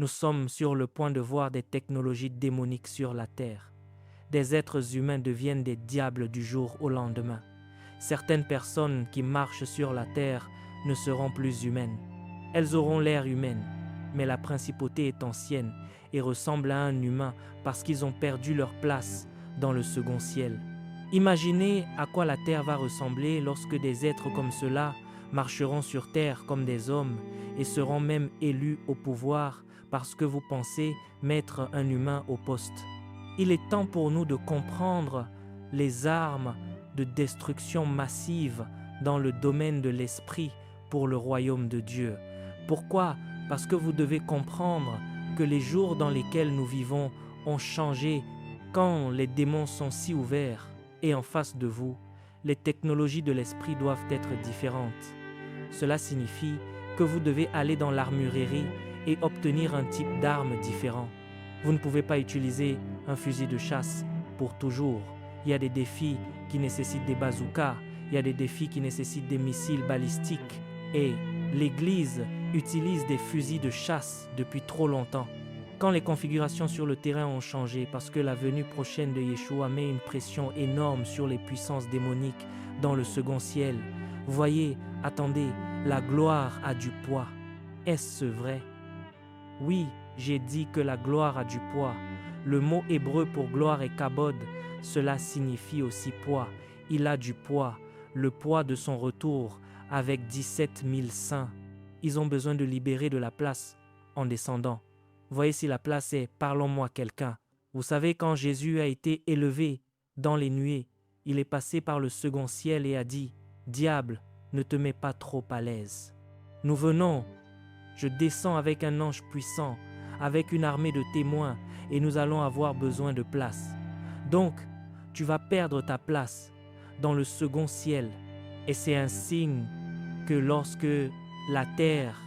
Nous sommes sur le point de voir des technologies démoniques sur la terre. Des êtres humains deviennent des diables du jour au lendemain. Certaines personnes qui marchent sur la terre ne seront plus humaines. Elles auront l'air humaines, mais la principauté est ancienne et ressemble à un humain parce qu'ils ont perdu leur place dans le second ciel. Imaginez à quoi la terre va ressembler lorsque des êtres comme ceux-là marcheront sur terre comme des hommes et seront même élus au pouvoir parce que vous pensez mettre un humain au poste. Il est temps pour nous de comprendre les armes de destruction massive dans le domaine de l'esprit pour le royaume de Dieu. Pourquoi? Parce que vous devez comprendre que les jours dans lesquels nous vivons ont changé quand les démons sont si ouverts et en face de vous, les technologies de l'esprit doivent être différentes. Cela signifie que vous devez aller dans l'armurerie et obtenir un type d'arme différent. Vous ne pouvez pas utiliser un fusil de chasse pour toujours. Il y a des défis qui nécessitent des bazookas, il y a des défis qui nécessitent des missiles balistiques et l'Église utilise des fusils de chasse depuis trop longtemps. Quand les configurations sur le terrain ont changé parce que la venue prochaine de Yeshua met une pression énorme sur les puissances démoniques dans le second ciel, voyez, attendez, la gloire a du poids. Est-ce vrai? Oui, j'ai dit que la gloire a du poids. Le mot hébreu pour gloire est kabod. Cela signifie aussi poids. Il a du poids, le poids de son retour avec 17 000 saints. Ils ont besoin de libérer de la place en descendant. Voyez si la place est « Parlons-moi quelqu'un ». Vous savez, quand Jésus a été élevé dans les nuées, il est passé par le second ciel et a dit « Diable, ne te mets pas trop à l'aise. Nous venons, je descends avec un ange puissant, avec une armée de témoins et nous allons avoir besoin de place. Donc, tu vas perdre ta place dans le second ciel et c'est un signe que lorsque la terre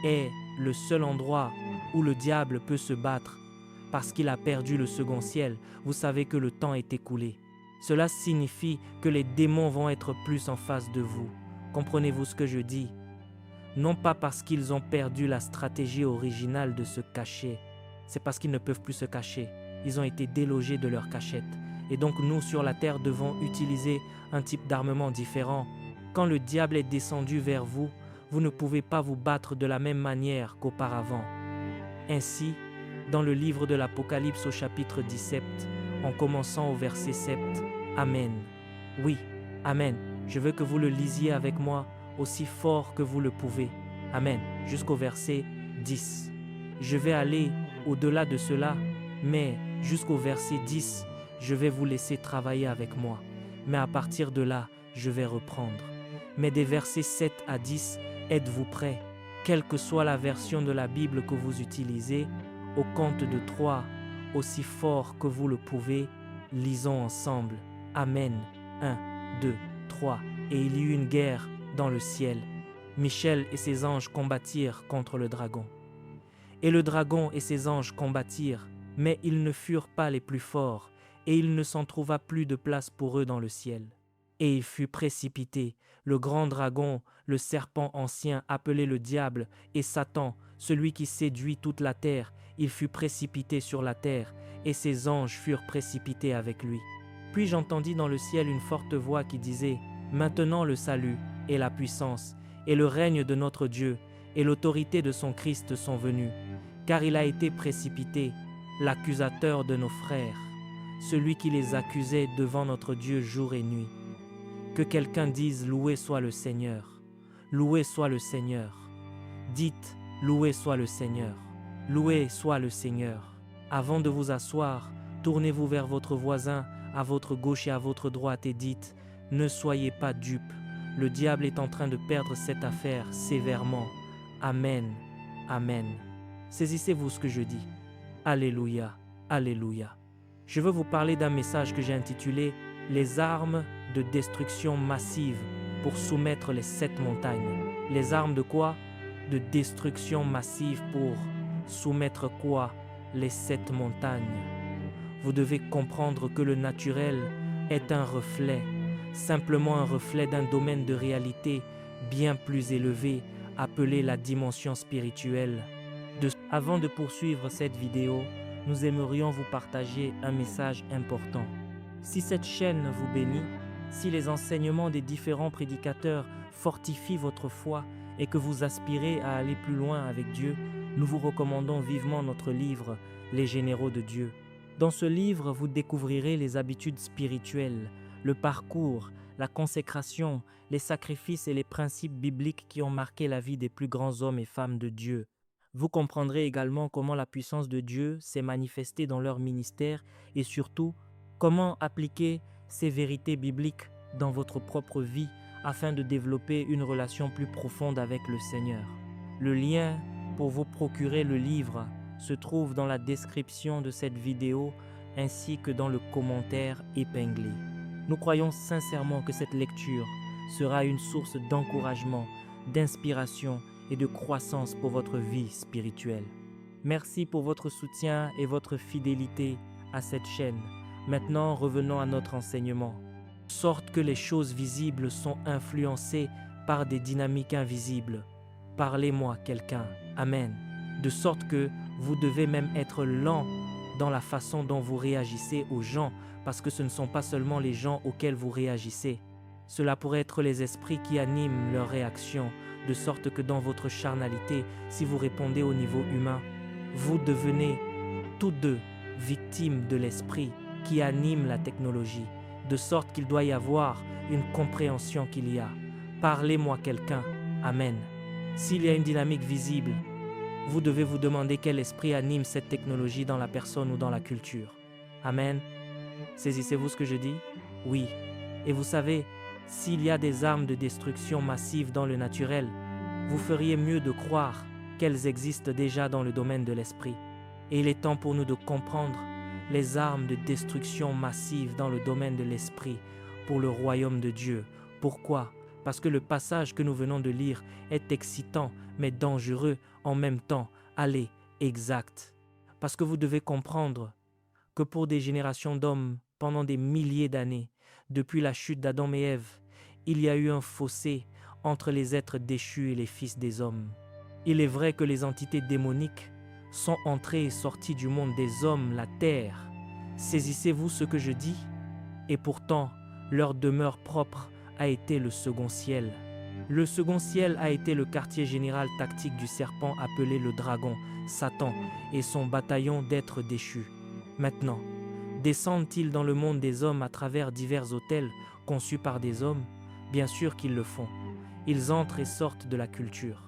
est le seul endroit où le diable peut se battre parce qu'il a perdu le second ciel, vous savez que le temps est écoulé. Cela signifie que les démons vont être plus en face de vous. Comprenez-vous ce que je dis? Non pas parce qu'ils ont perdu la stratégie originale de se cacher, c'est parce qu'ils ne peuvent plus se cacher. Ils ont été délogés de leur cachette. Et donc nous, sur la terre, devons utiliser un type d'armement différent. Quand le diable est descendu vers vous, vous ne pouvez pas vous battre de la même manière qu'auparavant. Ainsi, dans le livre de l'Apocalypse au chapitre 17, en commençant au verset 7, Amen. Oui, Amen. Je veux que vous le lisiez avec moi aussi fort que vous le pouvez. Amen. Jusqu'au verset 10. Je vais aller au-delà de cela, mais jusqu'au verset 10, je vais vous laisser travailler avec moi. Mais à partir de là, je vais reprendre. Mais des versets 7 à 10, êtes-vous prêts? Quelle que soit la version de la Bible que vous utilisez, au compte de 3, aussi fort que vous le pouvez, lisons ensemble. Amen. 1, 2, 3. Et il y eut une guerre dans le ciel. Michel et ses anges combattirent contre le dragon. Et le dragon et ses anges combattirent, mais ils ne furent pas les plus forts, et il ne s'en trouva plus de place pour eux dans le ciel. Et il fut précipité, le grand dragon, le serpent ancien appelé le diable, et Satan, celui qui séduit toute la terre, il fut précipité sur la terre, et ses anges furent précipités avec lui. Puis j'entendis dans le ciel une forte voix qui disait « Maintenant le salut, et la puissance, et le règne de notre Dieu, et l'autorité de son Christ sont venus, car il a été précipité, l'accusateur de nos frères, celui qui les accusait devant notre Dieu jour et nuit. Que quelqu'un dise « Loué soit le Seigneur ». Loué soit le Seigneur. Dites « Loué soit le Seigneur ». Loué soit le Seigneur. Avant de vous asseoir, tournez-vous vers votre voisin, à votre gauche et à votre droite, et dites « Ne soyez pas dupes. Le diable est en train de perdre cette affaire sévèrement. Amen. Amen. » Saisissez-vous ce que je dis. Alléluia. Alléluia. Je veux vous parler d'un message que j'ai intitulé « Les armes de destruction massive pour soumettre les 7 montagnes ». Les armes de quoi? De destruction massive pour soumettre quoi? Les 7 montagnes. Vous devez comprendre que le naturel est un reflet, simplement un reflet d'un domaine de réalité bien plus élevé appelé la dimension spirituelle. Avant de poursuivre cette vidéo, nous aimerions vous partager un message important. Si cette chaîne vous bénit, si les enseignements des différents prédicateurs fortifient votre foi et que vous aspirez à aller plus loin avec Dieu, nous vous recommandons vivement notre livre « Les généraux de Dieu ». Dans ce livre, vous découvrirez les habitudes spirituelles, le parcours, la consécration, les sacrifices et les principes bibliques qui ont marqué la vie des plus grands hommes et femmes de Dieu. Vous comprendrez également comment la puissance de Dieu s'est manifestée dans leur ministère et surtout, comment appliquer ces vérités bibliques dans votre propre vie afin de développer une relation plus profonde avec le Seigneur. Le lien pour vous procurer le livre se trouve dans la description de cette vidéo ainsi que dans le commentaire épinglé. Nous croyons sincèrement que cette lecture sera une source d'encouragement, d'inspiration et de croissance pour votre vie spirituelle. Merci pour votre soutien et votre fidélité à cette chaîne. Maintenant, revenons à notre enseignement. Sorte que les choses visibles sont influencées par des dynamiques invisibles. Parlez-moi quelqu'un. Amen. De sorte que vous devez même être lent dans la façon dont vous réagissez aux gens, parce que ce ne sont pas seulement les gens auxquels vous réagissez. Cela pourrait être les esprits qui animent leurs réactions, de sorte que dans votre charnalité, si vous répondez au niveau humain, vous devenez tous deux victimes de l'esprit qui anime la technologie, de sorte qu'il doit y avoir une compréhension qu'il y a. Parlez-moi quelqu'un. Amen. S'il y a une dynamique visible, vous devez vous demander quel esprit anime cette technologie dans la personne ou dans la culture. Amen. Saisissez-vous ce que je dis? Oui. Et vous savez, s'il y a des armes de destruction massive dans le naturel, vous feriez mieux de croire qu'elles existent déjà dans le domaine de l'esprit. Et il est temps pour nous de comprendre les armes de destruction massive dans le domaine de l'esprit pour le royaume de Dieu. Pourquoi? Parce que le passage que nous venons de lire est excitant mais dangereux en même temps. Allez, exact. Parce que vous devez comprendre que pour des générations d'hommes, pendant des milliers d'années, depuis la chute d'Adam et Ève, il y a eu un fossé entre les êtres déchus et les fils des hommes. Il est vrai que les entités démoniques sont entrées et sorties du monde des hommes, la terre. Saisissez-vous ce que je dis? Et pourtant, leur demeure propre a été le second ciel. Le second ciel a été le quartier général tactique du serpent appelé le dragon, Satan, et son bataillon d'êtres déchus. Maintenant, descendent-ils dans le monde des hommes à travers divers hôtels conçus par des hommes? Bien sûr qu'ils le font. Ils entrent et sortent de la culture.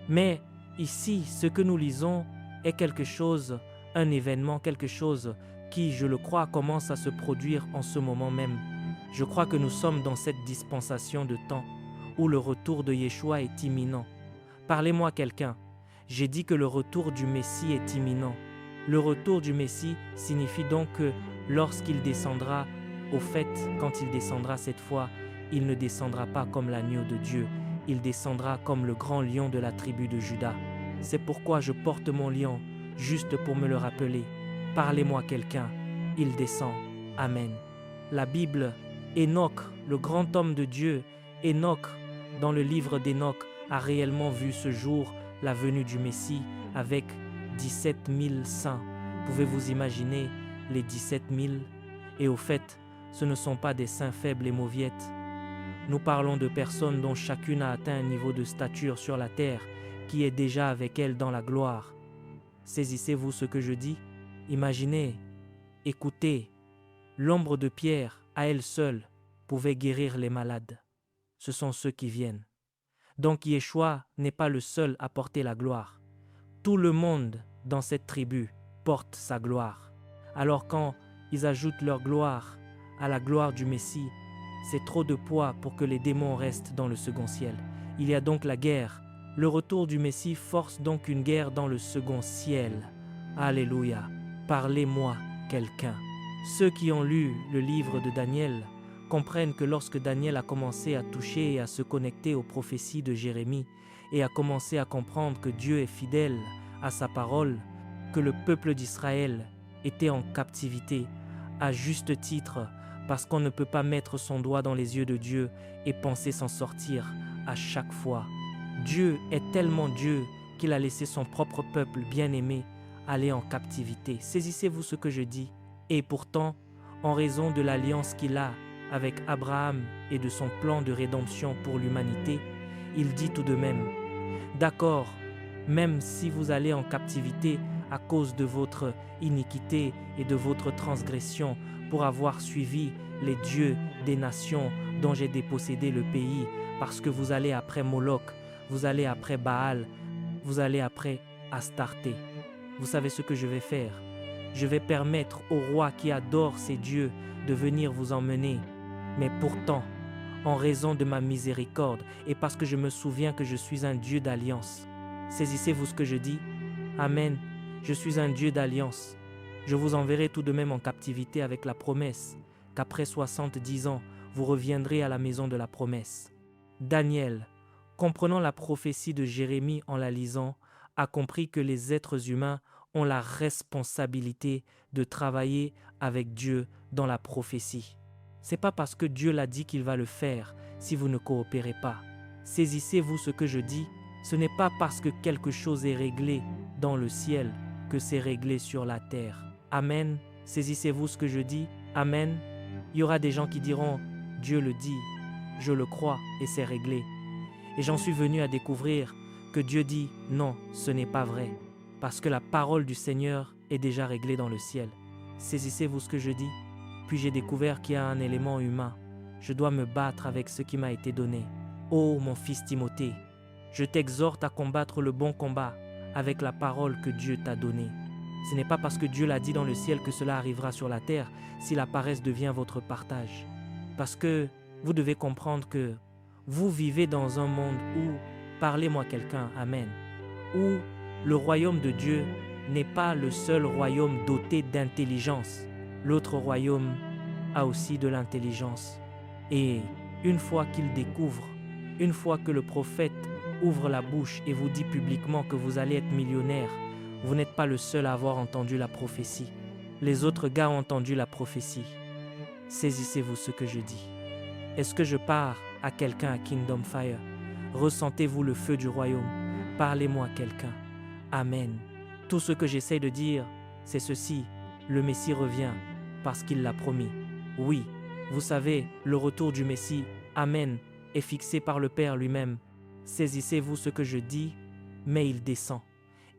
Mais ici, ce que nous lisons est quelque chose, un événement, quelque chose qui, je le crois, commence à se produire en ce moment même. Je crois que nous sommes dans cette dispensation de temps où le retour de Yeshua est imminent. Parlez-moi quelqu'un. J'ai dit que le retour du Messie est imminent. Le retour du Messie signifie donc que lorsqu'il descendra, au fait, quand il descendra cette fois, il ne descendra pas comme l'agneau de Dieu, il descendra comme le grand lion de la tribu de Juda. C'est pourquoi je porte mon lion, juste pour me le rappeler. Parlez-moi quelqu'un, il descend. Amen. La Bible, Enoch, le grand homme de Dieu, Enoch, dans le livre d'Enoch, a réellement vu ce jour la venue du Messie avec 17 000 saints. Pouvez-vous imaginer les 17 000? Et au fait, ce ne sont pas des saints faibles et mauviettes. Nous parlons de personnes dont chacune a atteint un niveau de stature sur la terre qui est déjà avec elle dans la gloire. Saisissez-vous ce que je dis? Imaginez, écoutez, l'ombre de Pierre, à elle seule, pouvait guérir les malades. Ce sont ceux qui viennent. Donc Yeshua n'est pas le seul à porter la gloire. Tout le monde dans cette tribu porte sa gloire. Alors quand ils ajoutent leur gloire à la gloire du Messie, c'est trop de poids pour que les démons restent dans le second ciel. Il y a donc la guerre. Le retour du Messie force donc une guerre dans le second ciel. Alléluia. Parlez-moi quelqu'un. Ceux qui ont lu le livre de Daniel comprennent que lorsque Daniel a commencé à toucher et à se connecter aux prophéties de Jérémie et a commencé à comprendre que Dieu est fidèle à sa parole, que le peuple d'Israël était en captivité, à juste titre, parce qu'on ne peut pas mettre son doigt dans les yeux de Dieu et penser s'en sortir à chaque fois. Dieu est tellement Dieu qu'il a laissé son propre peuple bien-aimé aller en captivité. Saisissez-vous ce que je dis. Et pourtant, en raison de l'alliance qu'il a avec Abraham et de son plan de rédemption pour l'humanité, il dit tout de même, d'accord, même si vous allez en captivité à cause de votre iniquité et de votre transgression pour avoir suivi les dieux des nations dont j'ai dépossédé le pays, parce que vous allez après Moloch, vous allez après Baal, vous allez après Astarté. Vous savez ce que je vais faire? Je vais permettre au roi qui adore ces dieux de venir vous emmener. Mais pourtant, en raison de ma miséricorde et parce que je me souviens que je suis un Dieu d'alliance. Saisissez-vous ce que je dis? Amen. Je suis un Dieu d'alliance. Je vous enverrai tout de même en captivité avec la promesse qu'après 70 ans, vous reviendrez à la maison de la promesse. Daniel, comprenant la prophétie de Jérémie en la lisant, a compris que les êtres humains ont la responsabilité de travailler avec Dieu dans la prophétie. C'est pas parce que Dieu l'a dit qu'il va le faire si vous ne coopérez pas. Saisissez-vous ce que je dis, ce n'est pas parce que quelque chose est réglé dans le ciel que c'est réglé sur la terre. Amen. Saisissez-vous ce que je dis. Amen. Il y aura des gens qui diront « Dieu le dit, je le crois et c'est réglé ». Et j'en suis venu à découvrir que Dieu dit « Non, ce n'est pas vrai ». Parce que la parole du Seigneur est déjà réglée dans le ciel. Saisissez-vous ce que je dis. Puis j'ai découvert qu'il y a un élément humain. Je dois me battre avec ce qui m'a été donné. Ô mon fils Timothée, je t'exhorte à combattre le bon combat avec la parole que Dieu t'a donnée. Ce n'est pas parce que Dieu l'a dit dans le ciel que cela arrivera sur la terre si la paresse devient votre partage. Parce que vous devez comprendre que vous vivez dans un monde où, parlez-moi quelqu'un, amen, où le royaume de Dieu n'est pas le seul royaume doté d'intelligence. L'autre royaume a aussi de l'intelligence. Et une fois qu'il découvre, une fois que le prophète ouvre la bouche et vous dit publiquement que vous allez être millionnaire, vous n'êtes pas le seul à avoir entendu la prophétie. Les autres gars ont entendu la prophétie. Saisissez-vous ce que je dis. Est-ce que je pars à quelqu'un à Kingdom Fire? Ressentez-vous le feu du royaume? Parlez-moi quelqu'un. Amen. Tout ce que j'essaie de dire, c'est ceci. Le Messie revient parce qu'il l'a promis. Oui, vous savez, le retour du Messie, Amen, est fixé par le Père lui-même. Saisissez-vous ce que je dis, mais il descend.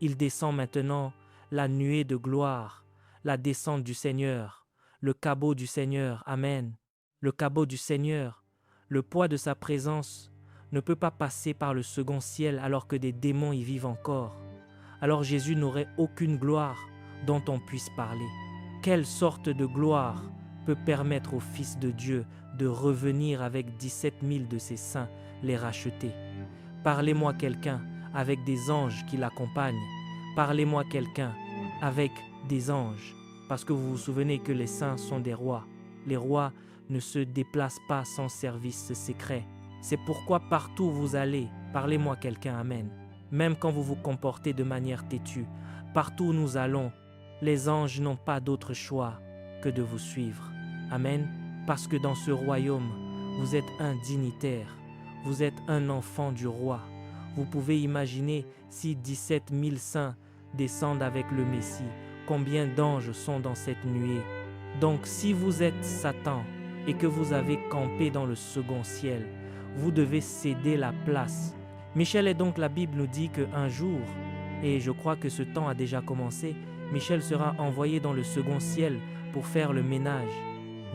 Il descend maintenant, la nuée de gloire, la descente du Seigneur, le cabot du Seigneur, Amen. Le cabot du Seigneur, le poids de sa présence ne peut pas passer par le second ciel alors que des démons y vivent encore. Alors Jésus n'aurait aucune gloire dont on puisse parler. Quelle sorte de gloire peut permettre au Fils de Dieu de revenir avec 17 000 de ses saints, les racheter? Parlez-moi quelqu'un avec des anges qui l'accompagnent. Parlez-moi quelqu'un avec des anges, parce que vous vous souvenez que les saints sont des rois. Les rois ne se déplacent pas sans service secret. C'est pourquoi partout où vous allez, parlez-moi quelqu'un, amen. Même quand vous vous comportez de manière têtue, partout où nous allons, les anges n'ont pas d'autre choix que de vous suivre. Amen. Parce que dans ce royaume, vous êtes un dignitaire, vous êtes un enfant du roi. Vous pouvez imaginer si 17 000 saints descendent avec le Messie, combien d'anges sont dans cette nuée. Donc si vous êtes Satan et que vous avez campé dans le second ciel, vous devez céder la place. Michel, et donc la Bible nous dit qu'un jour, et je crois que ce temps a déjà commencé, Michel sera envoyé dans le second ciel pour faire le ménage.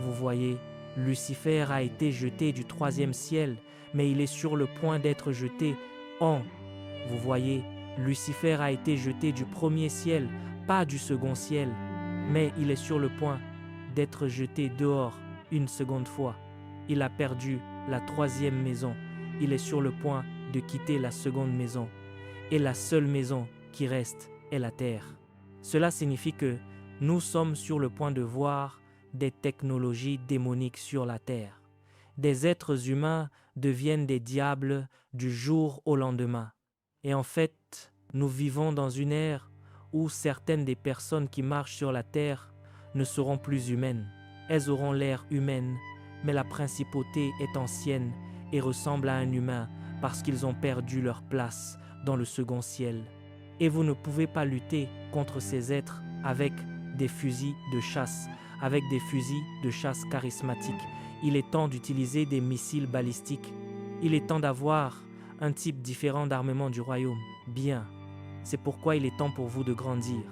Vous voyez, Lucifer a été jeté du troisième ciel, mais il est sur le point d'être jeté en. Vous voyez, Lucifer a été jeté du premier ciel, pas du second ciel, mais il est sur le point d'être jeté dehors une seconde fois. Il a perdu la troisième maison. Il est sur le point de quitter la seconde maison. Et la seule maison qui reste est la terre. Cela signifie que nous sommes sur le point de voir des technologies démoniques sur la terre. Des êtres humains deviennent des diables du jour au lendemain. Et en fait, nous vivons dans une ère où certaines des personnes qui marchent sur la terre ne seront plus humaines. Elles auront l'air humaines, mais la principauté est ancienne et ressemble à un humain parce qu'ils ont perdu leur place dans le second ciel. Et vous ne pouvez pas lutter contre ces êtres avec des fusils de chasse, avec des fusils de chasse charismatiques. Il est temps d'utiliser des missiles balistiques. Il est temps d'avoir un type différent d'armement du royaume. Bien, c'est pourquoi il est temps pour vous de grandir.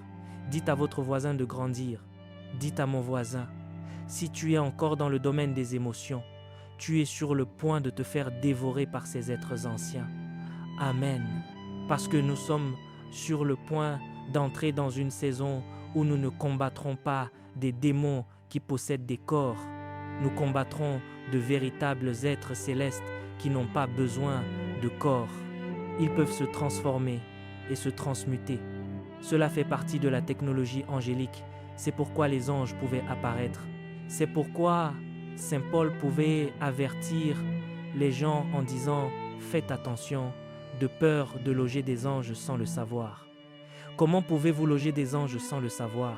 Dites à votre voisin de grandir. Dites à mon voisin, si tu es encore dans le domaine des émotions, tu es sur le point de te faire dévorer par ces êtres anciens. Amen. Parce que nous sommes sur le point d'entrer dans une saison où nous ne combattrons pas des démons qui possèdent des corps. Nous combattrons de véritables êtres célestes qui n'ont pas besoin de corps. Ils peuvent se transformer et se transmuter. Cela fait partie de la technologie angélique. C'est pourquoi les anges pouvaient apparaître. C'est pourquoi Saint Paul pouvait avertir les gens en disant « Faites attention, de peur de loger des anges sans le savoir ». Comment pouvez-vous loger des anges sans le savoir?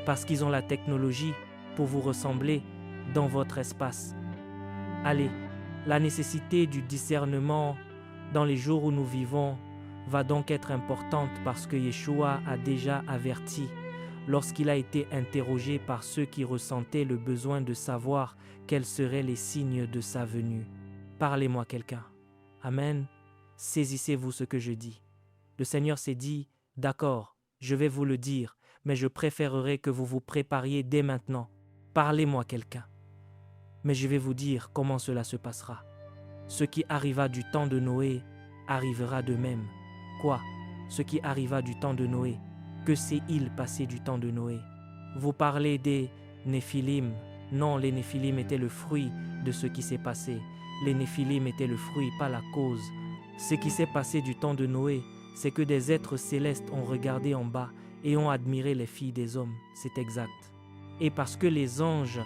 Parce qu'ils ont la technologie pour vous ressembler dans votre espace. Allez, la nécessité du discernement dans les jours où nous vivons va donc être importante parce que Yeshua a déjà averti lorsqu'il a été interrogé par ceux qui ressentaient le besoin de savoir quels seraient les signes de sa venue. Parlez-moi quelqu'un. Amen. Saisissez-vous ce que je dis. Le Seigneur s'est dit, d'accord, je vais vous le dire, mais je préférerais que vous vous prépariez dès maintenant. Parlez-moi quelqu'un. Mais je vais vous dire comment cela se passera. Ce qui arriva du temps de Noé arrivera de même. Quoi? Ce qui arriva du temps de Noé? Que s'est-il passé du temps de Noé? Vous parlez des Néphilim. Non, les Néphilim étaient le fruit de ce qui s'est passé. Les Néphilim étaient le fruit, pas la cause. Ce qui s'est passé du temps de Noé, c'est que des êtres célestes ont regardé en bas et ont admiré les filles des hommes. C'est exact. Et parce que les anges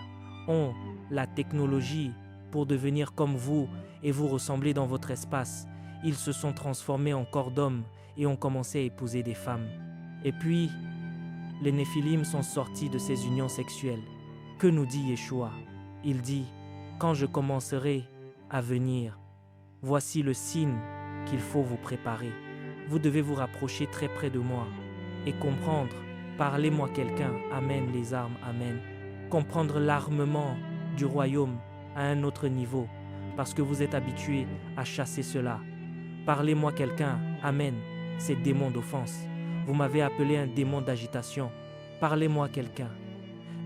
ont la technologie pour devenir comme vous et vous ressembler dans votre espace, ils se sont transformés en corps d'hommes et ont commencé à épouser des femmes. Et puis, les Néphilim sont sortis de ces unions sexuelles. Que nous dit Yeshua? Il dit, quand je commencerai à venir, voici le signe qu'il faut vous préparer. Vous devez vous rapprocher très près de moi et comprendre, parlez-moi quelqu'un, amen les armes, amen. Comprendre l'armement du royaume à un autre niveau, parce que vous êtes habitués à chasser cela. Parlez-moi quelqu'un, amen, ces démons d'offense. Vous m'avez appelé un démon d'agitation. Parlez-moi quelqu'un.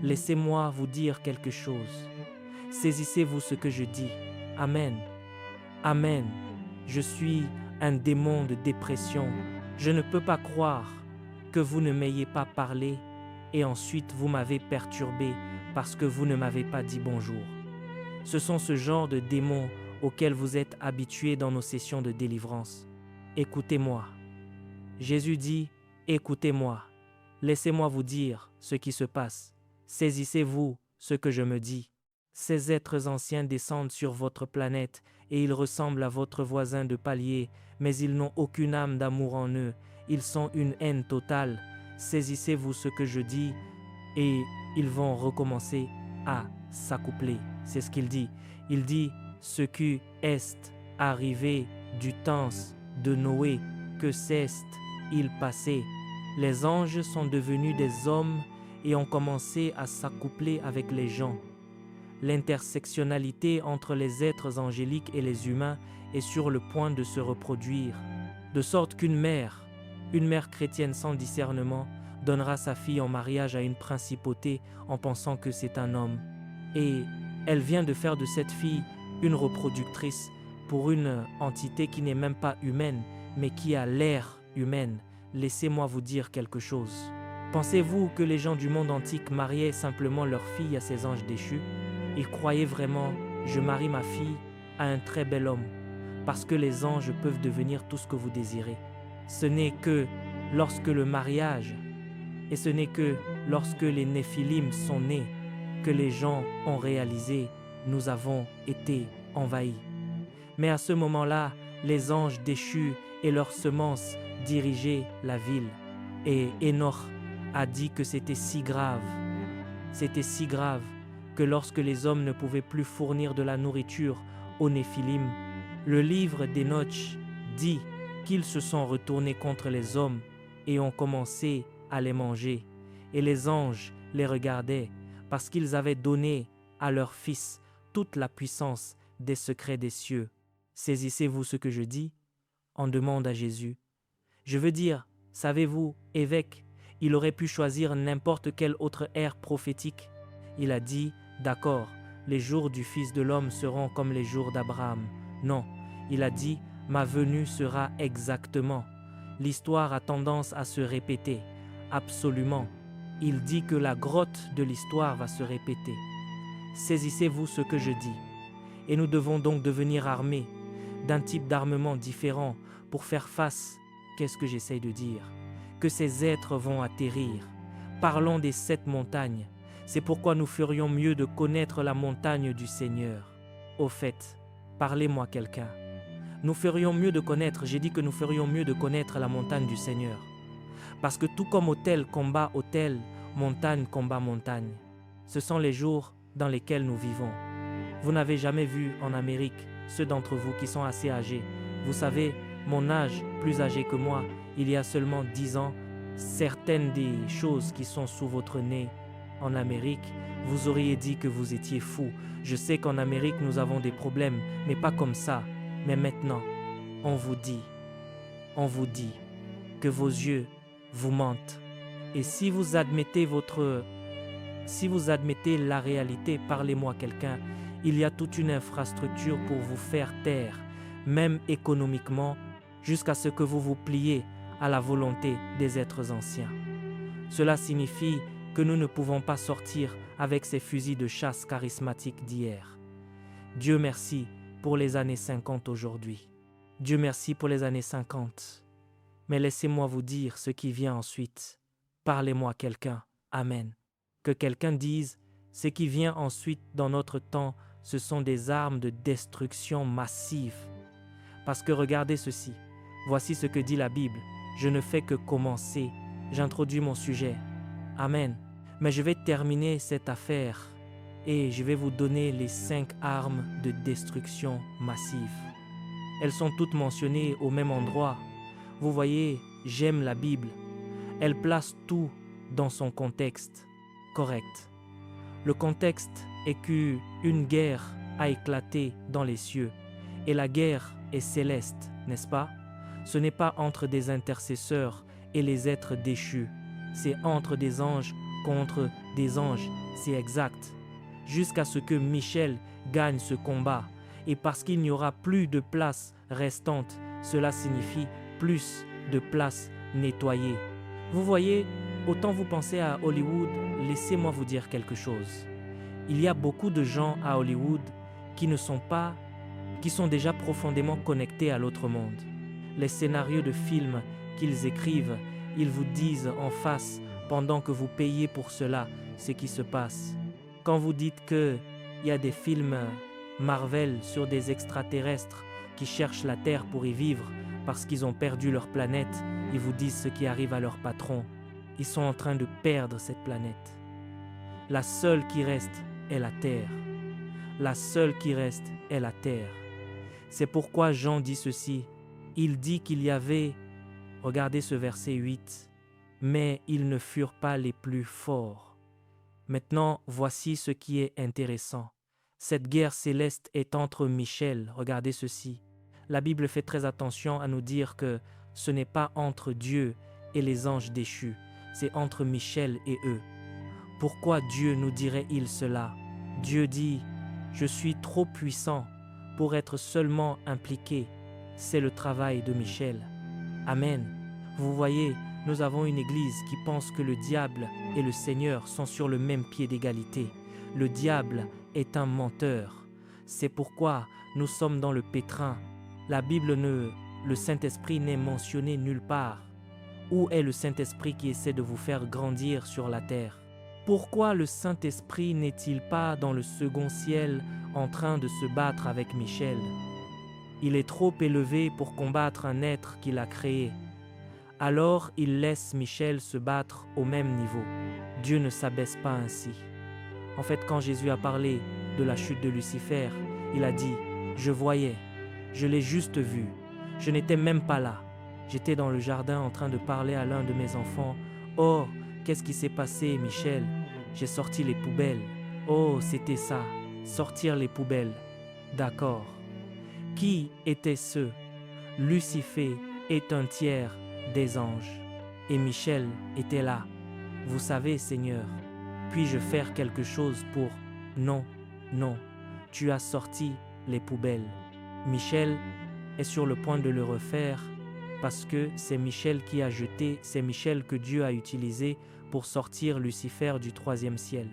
Laissez-moi vous dire quelque chose. Saisissez-vous ce que je dis. Amen. Amen. Je suis un démon de dépression. Je ne peux pas croire que vous ne m'ayez pas parlé et ensuite vous m'avez perturbé parce que vous ne m'avez pas dit bonjour. Ce sont ce genre de démons auxquels vous êtes habitués dans nos sessions de délivrance. Écoutez-moi. Jésus dit, écoutez-moi. Laissez-moi vous dire ce qui se passe. Saisissez-vous ce que je me dis. Ces êtres anciens descendent sur votre planète et ils ressemblent à votre voisin de palier, mais ils n'ont aucune âme d'amour en eux. Ils sont une haine totale. Saisissez-vous ce que je dis et ils vont recommencer à s'accoupler. C'est ce qu'il dit. Il dit, ce qui est arrivé du temps de Noé, que s'est-il passé? Les anges sont devenus des hommes et ont commencé à s'accoupler avec les gens. L'intersectionnalité entre les êtres angéliques et les humains est sur le point de se reproduire, de sorte qu'une mère chrétienne sans discernement, donnera sa fille en mariage à une principauté en pensant que c'est un homme. Et elle vient de faire de cette fille une reproductrice pour une entité qui n'est même pas humaine, mais qui a l'air humaine. Laissez-moi vous dire quelque chose. Pensez-vous que les gens du monde antique mariaient simplement leur fille à ces anges déchus? Ils croyaient vraiment, je marie ma fille à un très bel homme, parce que les anges peuvent devenir tout ce que vous désirez. Ce n'est que lorsque le mariage, et ce n'est que lorsque les Néphilim sont nés, que les gens ont réalisé, nous avons été envahis. Mais à ce moment-là, les anges déchus et leurs semences dirigeaient la ville. Et Enoch a dit que c'était si grave que lorsque les hommes ne pouvaient plus fournir de la nourriture aux Néphilim, le livre d'Enoch dit qu'ils se sont retournés contre les hommes et ont commencé à les manger. Et les anges les regardaient parce qu'ils avaient donné à leur Fils toute la puissance des secrets des cieux. Saisissez-vous ce que je dis? On demande à Jésus. Je veux dire, savez-vous, évêque, il aurait pu choisir n'importe quelle autre ère prophétique. Il a dit, d'accord, les jours du Fils de l'homme seront comme les jours d'Abraham. Non, il a dit, ma venue sera exactement. L'histoire a tendance à se répéter. Absolument. Il dit que la grotte de l'histoire va se répéter. Saisissez-vous ce que je dis. Et nous devons donc devenir armés d'un type d'armement différent pour faire face. Qu'est-ce que j'essaye de dire? Que ces êtres vont atterrir. Parlons des 7 montagnes. C'est pourquoi nous ferions mieux de connaître la montagne du Seigneur. Au fait, parlez-moi quelqu'un. Nous ferions mieux de connaître, j'ai dit que nous ferions mieux de connaître la montagne du Seigneur. Parce que tout comme autel combat autel, montagne combat montagne. Ce sont les jours dans lesquels nous vivons. Vous n'avez jamais vu en Amérique, ceux d'entre vous qui sont assez âgés. Vous savez, mon âge, plus âgé que moi, il y a seulement 10 ans, certaines des choses qui sont sous votre nez en Amérique, vous auriez dit que vous étiez fou. Je sais qu'en Amérique, nous avons des problèmes, mais pas comme ça. Mais maintenant, on vous dit que vos yeux vous mentent. Et si vous admettez la réalité, parlez-moi quelqu'un, il y a toute une infrastructure pour vous faire taire, même économiquement, jusqu'à ce que vous vous pliez à la volonté des êtres anciens. Cela signifie que nous ne pouvons pas sortir avec ces fusils de chasse charismatiques d'hier. Dieu merci pour les années 50 aujourd'hui. Dieu merci pour les années 50. Mais laissez-moi vous dire ce qui vient ensuite. Parlez-moi quelqu'un. Amen. Que quelqu'un dise, ce qui vient ensuite dans notre temps, ce sont des armes de destruction massive. Parce que regardez ceci. Voici ce que dit la Bible. Je ne fais que commencer. J'introduis mon sujet. Amen. Mais je vais terminer cette affaire et je vais vous donner les 5 armes de destruction massive. Elles sont toutes mentionnées au même endroit. Vous voyez, j'aime la Bible. Elle place tout dans son contexte correct. Le contexte est qu'une guerre a éclaté dans les cieux et la guerre est céleste, n'est-ce pas? Ce n'est pas entre des intercesseurs et les êtres déchus. C'est entre des anges contre des anges, c'est exact. Jusqu'à ce que Michel gagne ce combat. Et parce qu'il n'y aura plus de place restante, cela signifie plus de place nettoyée. Vous voyez, autant vous pensez à Hollywood, laissez-moi vous dire quelque chose. Il y a beaucoup de gens à Hollywood qui sont déjà profondément connectés à l'autre monde. Les scénarios de films qu'ils écrivent, ils vous disent en face, pendant que vous payez pour cela, ce qui se passe. Quand vous dites qu'il y a des films Marvel sur des extraterrestres qui cherchent la Terre pour y vivre parce qu'ils ont perdu leur planète, ils vous disent ce qui arrive à leur patron. Ils sont en train de perdre cette planète. La seule qui reste est la Terre. La seule qui reste est la Terre. C'est pourquoi Jean dit ceci. Il dit qu'il y avait, regardez ce verset 8, mais ils ne furent pas les plus forts. Maintenant, voici ce qui est intéressant. Cette guerre céleste est entre Michel, regardez ceci. La Bible fait très attention à nous dire que ce n'est pas entre Dieu et les anges déchus, c'est entre Michel et eux. Pourquoi Dieu nous dirait-il cela? Dieu dit, je suis trop puissant pour être seulement impliqué. C'est le travail de Michel. Amen. Vous voyez, nous avons une église qui pense que le diable et le Seigneur sont sur le même pied d'égalité. Le diable est un menteur. C'est pourquoi nous sommes dans le pétrin. La Bible le Saint-Esprit n'est mentionné nulle part. Où est le Saint-Esprit qui essaie de vous faire grandir sur la terre? Pourquoi le Saint-Esprit n'est-il pas dans le second ciel en train de se battre avec Michel? Il est trop élevé pour combattre un être qu'il a créé. Alors il laisse Michel se battre au même niveau. Dieu ne s'abaisse pas ainsi. En fait, quand Jésus a parlé de la chute de Lucifer, il a dit « Je voyais, je l'ai juste vu, je n'étais même pas là, J'étais dans le jardin en train de parler à l'un de mes enfants. Oh, qu'est-ce qui s'est passé, Michel? J'ai sorti les poubelles. Oh, c'était ça, sortir les poubelles. D'accord. Qui étaient ceux? Lucifer est un tiers des anges. Et Michel était là. Vous savez, Seigneur, puis-je faire quelque chose pour... Non, non, tu as sorti les poubelles. Michel est sur le point de le refaire parce que c'est Michel qui a jeté, c'est Michel que Dieu a utilisé pour sortir Lucifer du 3e ciel.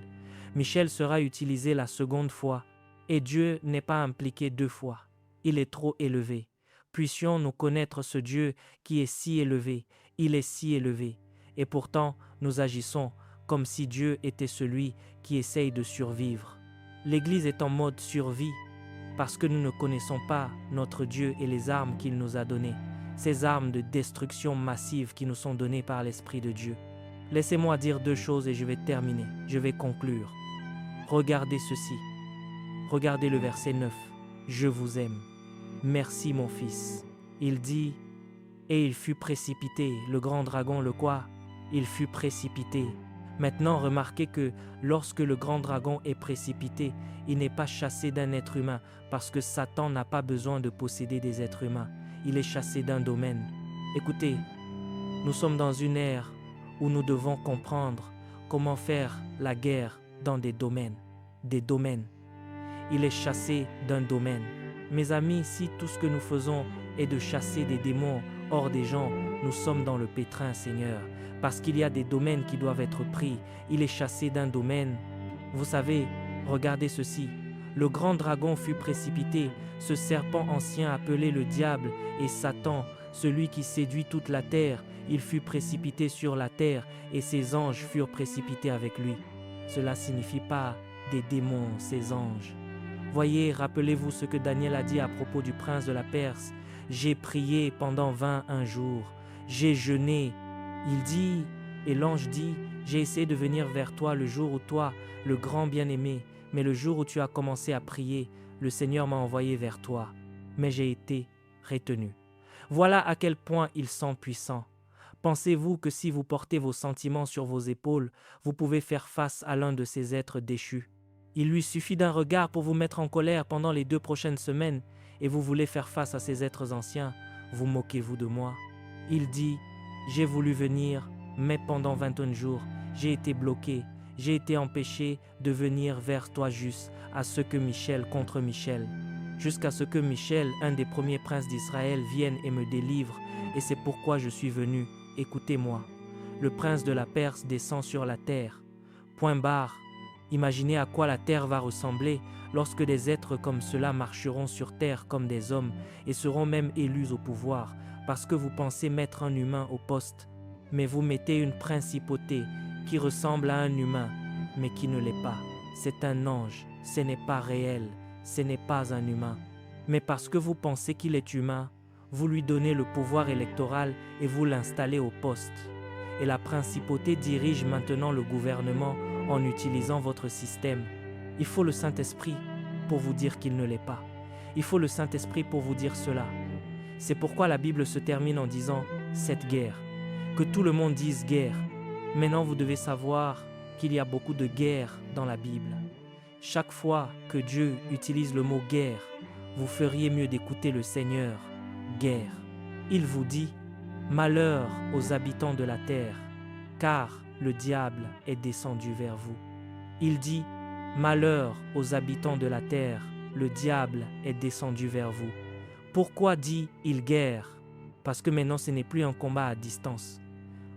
Michel sera utilisé la seconde fois et Dieu n'est pas impliqué 2 fois. Il est trop élevé. Puissions-nous connaître ce Dieu qui est si élevé, il est si élevé. Et pourtant, nous agissons comme si Dieu était celui qui essaye de survivre. L'Église est en mode survie parce que nous ne connaissons pas notre Dieu et les armes qu'il nous a données, ces armes de destruction massive qui nous sont données par l'Esprit de Dieu. Laissez-moi dire 2 choses et je vais terminer, je vais conclure. Regardez ceci, regardez le verset 9. Je vous aime. Merci mon fils. Il dit, et il fut précipité, le grand dragon, le quoi? Il fut précipité. Maintenant, remarquez que lorsque le grand dragon est précipité, il n'est pas chassé d'un être humain, parce que Satan n'a pas besoin de posséder des êtres humains. Il est chassé d'un domaine. Écoutez, nous sommes dans une ère où nous devons comprendre comment faire la guerre dans des domaines. Il est chassé d'un domaine. Mes amis, si tout ce que nous faisons est de chasser des démons hors des gens, nous sommes dans le pétrin, Seigneur, parce qu'il y a des domaines qui doivent être pris. Il est chassé d'un domaine. Vous savez, regardez ceci. Le grand dragon fut précipité, ce serpent ancien appelé le diable et Satan, celui qui séduit toute la terre, il fut précipité sur la terre et ses anges furent précipités avec lui. Cela signifie pas des démons, ces anges. Voyez, rappelez-vous ce que Daniel a dit à propos du prince de la Perse. J'ai prié pendant 21 jours, j'ai jeûné. Il dit, et l'ange dit, j'ai essayé de venir vers toi le jour où toi, le grand bien-aimé, mais le jour où tu as commencé à prier, le Seigneur m'a envoyé vers toi, mais j'ai été retenu. Voilà à quel point ils sont puissants. Pensez-vous que si vous portez vos sentiments sur vos épaules, vous pouvez faire face à l'un de ces êtres déchus? Il lui suffit d'un regard pour vous mettre en colère pendant les 2 prochaines semaines et vous voulez faire face à ces êtres anciens. Vous moquez-vous de moi? Il dit, j'ai voulu venir, mais pendant 21 jours, j'ai été bloqué, j'ai été empêché de venir vers toi juste, à ce que Michel contre Michel, jusqu'à ce que Michel, un des premiers princes d'Israël, vienne et me délivre, et c'est pourquoi je suis venu. Écoutez-moi, le prince de la Perse descend sur la terre. Point barre. Imaginez à quoi la terre va ressembler lorsque des êtres comme cela marcheront sur terre comme des hommes et seront même élus au pouvoir, parce que vous pensez mettre un humain au poste, mais vous mettez une principauté qui ressemble à un humain, mais qui ne l'est pas. C'est un ange, ce n'est pas réel, ce n'est pas un humain. Mais parce que vous pensez qu'il est humain, vous lui donnez le pouvoir électoral et vous l'installez au poste. Et la principauté dirige maintenant le gouvernement en utilisant votre système. Il faut le Saint-Esprit pour vous dire qu'il ne l'est pas. Il faut le Saint-Esprit pour vous dire cela. C'est pourquoi la Bible se termine en disant « cette guerre ». Que tout le monde dise « guerre ». Maintenant, vous devez savoir qu'il y a beaucoup de guerres dans la Bible. Chaque fois que Dieu utilise le mot « guerre », vous feriez mieux d'écouter le Seigneur. Guerre. Il vous dit « malheur aux habitants de la terre, car le diable est descendu vers vous. » Il dit « malheur aux habitants de la terre, le diable est descendu vers vous. » Pourquoi dit-il guerre? Parce que maintenant ce n'est plus un combat à distance.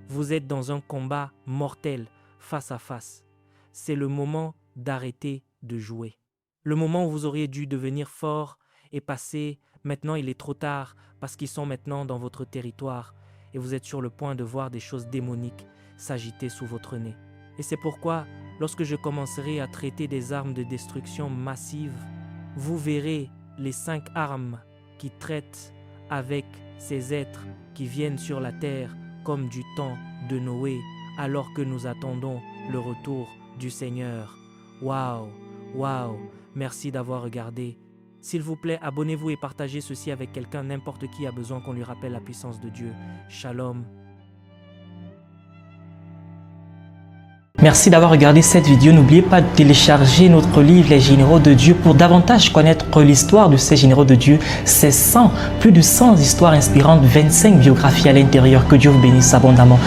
Vous êtes dans un combat mortel, face à face. C'est le moment d'arrêter de jouer. Le moment où vous auriez dû devenir fort est passé. Maintenant il est trop tard parce qu'ils sont maintenant dans votre territoire et vous êtes sur le point de voir des choses démoniques s'agiter sous votre nez. Et c'est pourquoi, lorsque je commencerai à traiter des armes de destruction massive, vous verrez les 5 armes qui traitent avec ces êtres qui viennent sur la terre comme du temps de Noé, alors que nous attendons le retour du Seigneur. Waouh, waouh, merci d'avoir regardé. S'il vous plaît, abonnez-vous et partagez ceci avec quelqu'un, n'importe qui a besoin qu'on lui rappelle la puissance de Dieu. Shalom. Merci d'avoir regardé cette vidéo. N'oubliez pas de télécharger notre livre Les Généraux de Dieu pour davantage connaître l'histoire de ces généraux de Dieu. C'est plus de 100 histoires inspirantes, 25 biographies à l'intérieur. Que Dieu vous bénisse abondamment.